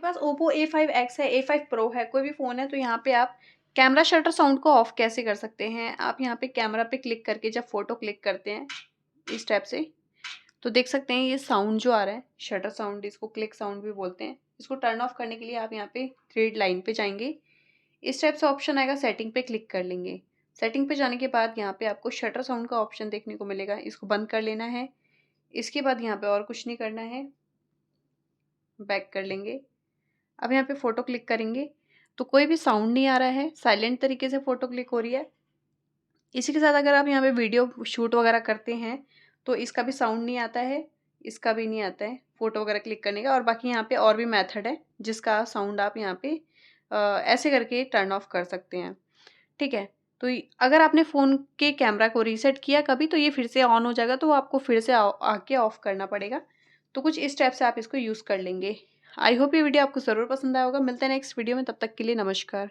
आपके पास Oppo A5X है, A5 pro है, कोई भी फ़ोन है, तो यहाँ पे आप कैमरा शटर साउंड को ऑफ कैसे कर सकते हैं। आप यहाँ पे कैमरा पे क्लिक करके जब फ़ोटो क्लिक करते हैं इस टाइप से, तो देख सकते हैं ये साउंड जो आ रहा है शटर साउंड, इसको क्लिक साउंड भी बोलते हैं। इसको टर्न ऑफ करने के लिए आप यहाँ पे थ्री लाइन पे जाएंगे, इस टाइप से ऑप्शन आएगा, सेटिंग पे क्लिक कर लेंगे। सेटिंग पे जाने के बाद यहाँ पे आपको शटर साउंड का ऑप्शन देखने को मिलेगा, इसको बंद कर लेना है। इसके बाद यहाँ पे और कुछ नहीं करना है, बैक कर लेंगे। अब यहाँ पे फ़ोटो क्लिक करेंगे तो कोई भी साउंड नहीं आ रहा है, साइलेंट तरीके से फ़ोटो क्लिक हो रही है। इसी के साथ अगर आप यहाँ पे वीडियो शूट वगैरह करते हैं तो इसका भी साउंड नहीं आता है, इसका भी नहीं आता है फ़ोटो वगैरह क्लिक करने का। और बाकी यहाँ पे और भी मेथड है जिसका साउंड आप यहाँ पे ऐसे करके टर्न ऑफ कर सकते हैं। ठीक है, तो अगर आपने फ़ोन के कैमरा को रीसेट किया कभी तो ये फिर से ऑन हो जाएगा, तो आपको फिर से आके ऑफ़ करना पड़ेगा। तो कुछ इस टाइप से आप इसको यूज़ कर लेंगे। आई होप ये वीडियो आपको ज़रूर पसंद आया होगा। मिलते हैं नेक्स्ट वीडियो में, तब तक के लिए नमस्कार।